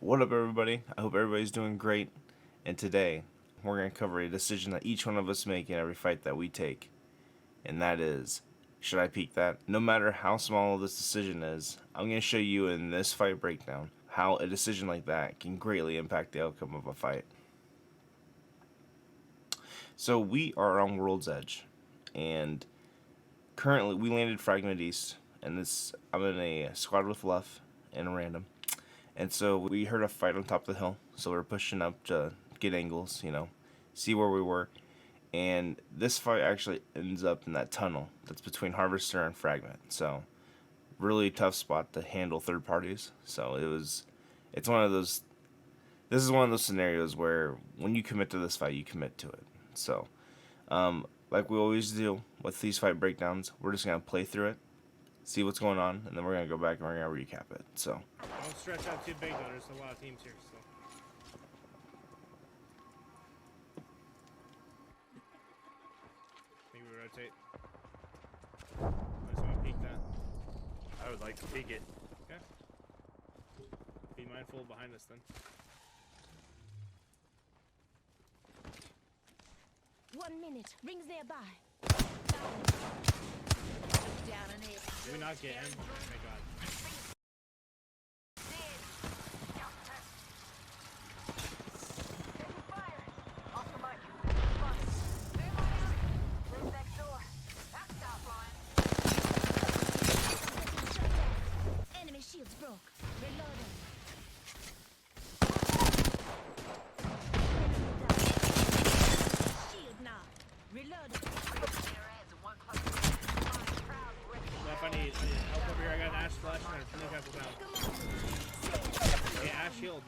What up, everybody? I hope everybody's doing great. And today, we're going to cover a decision that each one of us make in every fight that we take. And that is, should I peek that? No matter how small this decision is, I'm going to show you in this fight breakdown how a decision like that can greatly impact the outcome of a fight. So we are on World's Edge, and currently we landed Fragment East, and I'm in a squad with Luff and a random. And so we heard a fight on top of the hill, so we are pushing up to get angles, see where we were. And this fight actually ends up in that tunnel that's between Harvester and Fragment. So really tough spot to handle third parties. So it's one of those, this is one of those scenarios where when you commit to this fight, you commit to it. So, like we always do with these fight breakdowns, we're just going to play through it, see what's going on, and then we're going to go back and we're going to recap it. So don't stretch out too big though, there's a lot of teams here, so. Maybe we rotate. I just want to peek that. I would like to peek it. Okay. Be mindful behind us then. 1 minute. Rings nearby. Down and hit. Did we not get him? Oh my god. Enemy shields broke. Reloading. Shield knocked. Reloading. Left, I need help over here. I got an Ash flash and a Finish Apple down. Hey, Ash shield.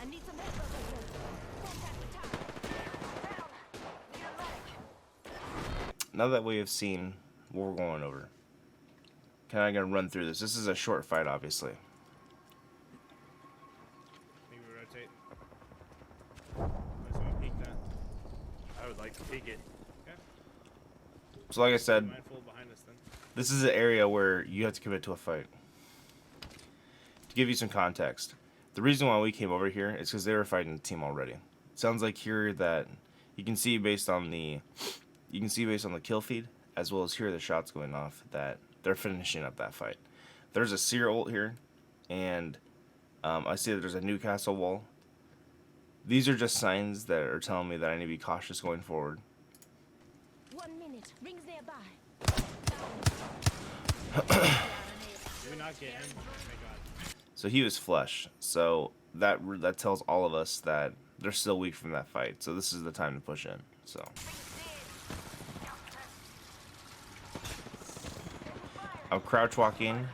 I need some help over here. Contact the tower. now that we have seen what we're going over, kind of gonna run through this. This is a short fight, obviously. Maybe we rotate. I just want to peek that. I would like to peek it. Okay. So like I Be said, mindful behind us then. this is an area where you have to commit to a fight. To give you some context, the reason why we came over here is because they were fighting the team already. It sounds like here that you can see based on the kill feed, as well as hear the shots going off, that they're finishing up that fight. There's a Seer ult here, and I see that there's a Newcastle wall. These are just signs that are telling me that I need to be cautious going forward. 1 minute. Rings nearby. Did we not get him? Oh my god. So he was flush. So that tells all of us that they're still weak from that fight. So this is the time to push in. So I'm crouch walking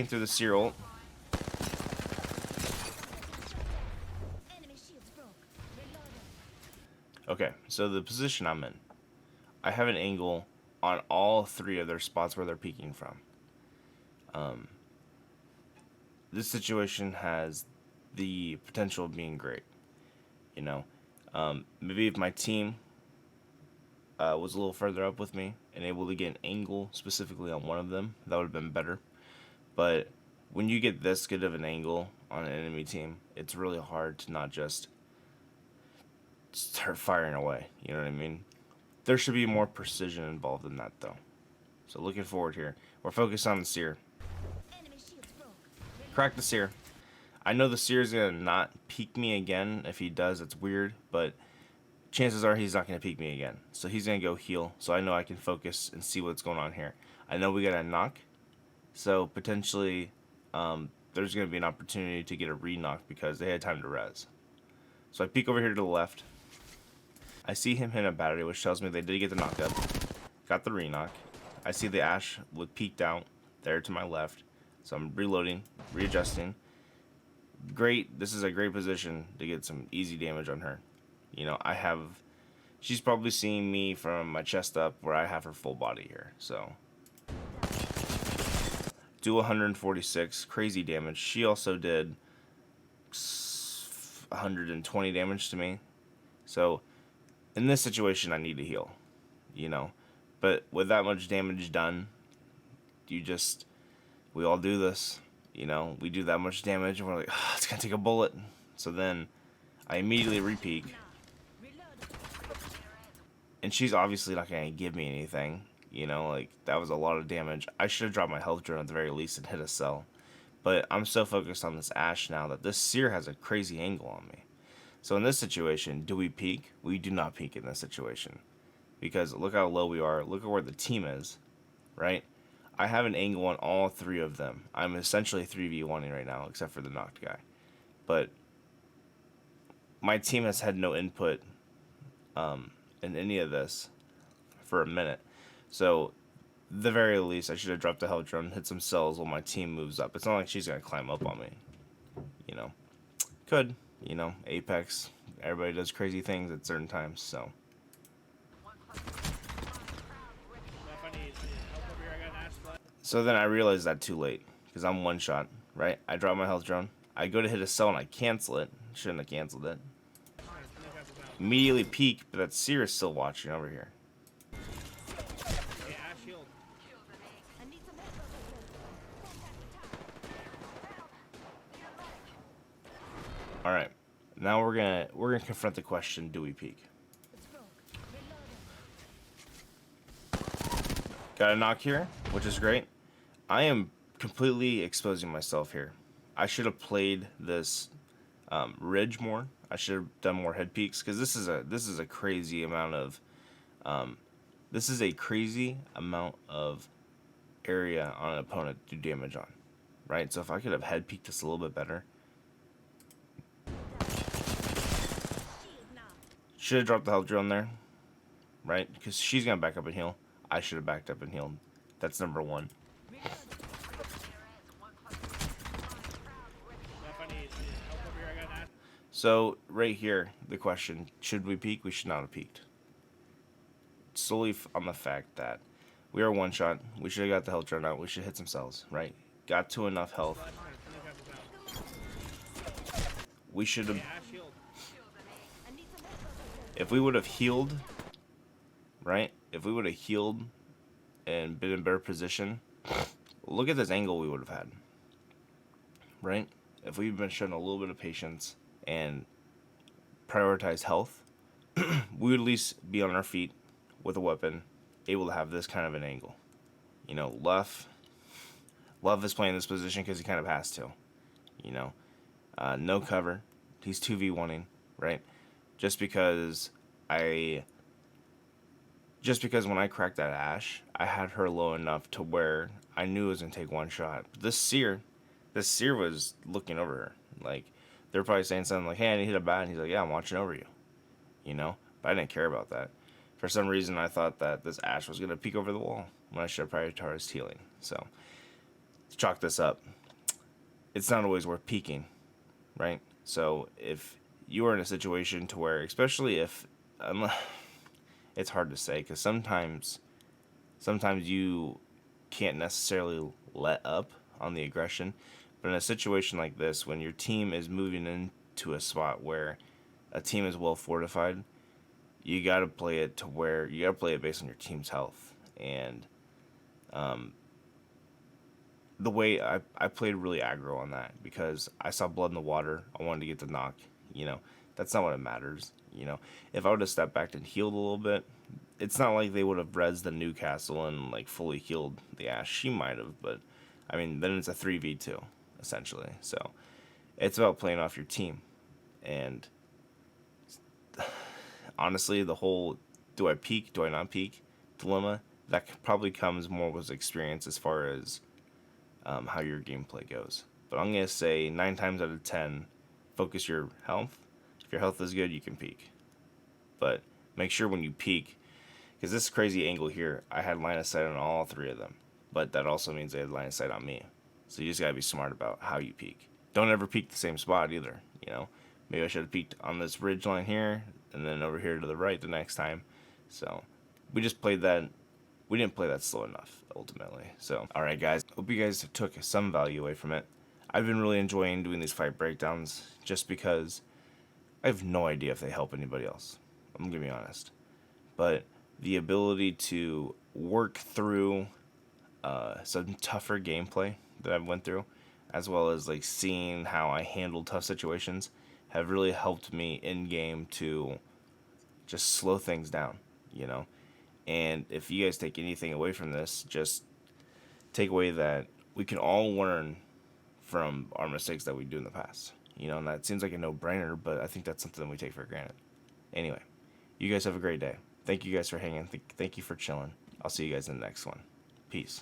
through the Seer ult. Enemy shields broke. Reloading. Okay, so the position I'm in, I have an angle on all three of their spots where they're peeking from. This situation has the potential of being great. Maybe if my team was a little further up with me and able to get an angle specifically on one of them, that would have been better. But when you get this good of an angle on an enemy team, it's really hard to not just start firing away. You know what I mean? There should be more precision involved in that, though. So looking forward here. We're focused on the Seer. Enemy shields broke. Crack the Seer. I know the Seer is going to not peek me again. If he does, it's weird, but chances are he's not going to peek me again. So he's going to go heal, so I know I can focus and see what's going on here. I know we got a knock, so potentially there's going to be an opportunity to get a re-knock because they had time to res. So I peek over here to the left. I see him hit a battery, which tells me they did get the knock up. Got the re-knock. I see the Ash with peeked out there to my left. So I'm reloading, readjusting. Great. This is a great position to get some easy damage on her. She's probably seeing me from my chest up where I have her full body here. So do 146, crazy damage. She also did 120 damage to me. So in this situation, I need to heal, But with that much damage done, we all do this. You know, we do that much damage, and we're like, oh, it's gonna take a bullet. So then I immediately repeak, and she's obviously not gonna give me anything. You know, like, that was a lot of damage. I should have dropped my health drone at the very least and hit a cell. But I'm so focused on this Ashe now that this Seer has a crazy angle on me. So in this situation, do we peek? We do not peek in this situation. Because look how low we are. Look at where the team is, right? I have an angle on all three of them. I'm essentially 3v1ing right now, except for the knocked guy. But my team has had no input in any of this for a minute. So, the very least, I should have dropped the health drone, hit some cells while my team moves up. It's not like she's going to climb up on me. You know. Could. You know, Apex. Everybody does crazy things at certain times, so. So then I realized that too late. Because I'm one shot, right? I drop my health drone. I go to hit a cell and I cancel it. Shouldn't have canceled it. Immediately peek, but that Seer is still watching over here. I need some help over here. Alright. Now we're gonna confront the question, do we peek? Got a knock here, which is great. I am completely exposing myself here. I should have played this ridge more. I should have done more head peeks, because this is a crazy amount of area on an opponent to do damage on, right? So if I could have head peeked this a little bit better, should have dropped the health drone there, right? Because she's gonna back up and heal. I should have backed up and healed. That's number one. So, right here, the question, should we peek? We should not have peeked. Solely on the fact that we are one shot. We should have got the health drone out. We should hit some cells, right? Got to enough health. We should have... If we would have healed, right? If we would have healed and been in better position, look at this angle we would have had, right? If we'd been shown a little bit of patience and prioritize health, we would at least be on our feet with a weapon, able to have this kind of an angle. You know, Luff is playing this position because he kind of has to. You know, no cover. He's 2v1ing, right? Just because when I cracked that Ashe, I had her low enough to where I knew it was going to take one shot. But this Seer was looking over her. Like, they're probably saying something like, hey, I need to hit a bat. And he's like, yeah, I'm watching over you. You know? But I didn't care about that. For some reason, I thought that this Ashe was going to peek over the wall when I should have prioritized healing. So, to chalk this up, it's not always worth peeking, right? So, if you are in a situation to where, especially if... it's hard to say, because sometimes you can't necessarily let up on the aggression. But in a situation like this, when your team is moving into a spot where a team is well fortified, you got to play it to where you got to play it based on your team's health. And the way I played really aggro on that, because I saw blood in the water. I wanted to get the knock. You know, that's not what it matters. You know, if I would have stepped back and healed a little bit, it's not like they would have rezzed the Newcastle and like fully healed the Ashe. She might have, but I mean, then it's a 3v2 essentially. So it's about playing off your team. And honestly, the whole do I peek, do I not peek dilemma, that probably comes more with experience as far as how your gameplay goes. But I'm gonna say 9 times out of 10, focus your health. If your health is good, you can peek. But make sure when you peek, because this crazy angle here, I had line of sight on all 3 of them. But that also means they had line of sight on me. So you just gotta be smart about how you peek. Don't ever peek the same spot either, you know. Maybe I should have peeked on this ridge line here, and then over here to the right the next time. So we just played that. We didn't play that slow enough, ultimately. So, alright guys, hope you guys took some value away from it. I've been really enjoying doing these fight breakdowns, just because I have no idea if they help anybody else. I'm gonna be honest. But the ability to work through some tougher gameplay that I went through, as well as like seeing how I handle tough situations, have really helped me in game to just slow things down, you know. And if you guys take anything away from this, just take away that we can all learn from our mistakes that we do in the past. You know, and that seems like a no-brainer, but I think that's something we take for granted. Anyway, you guys have a great day. Thank you guys for hanging. Thank you for chilling. I'll see you guys in the next one. Peace.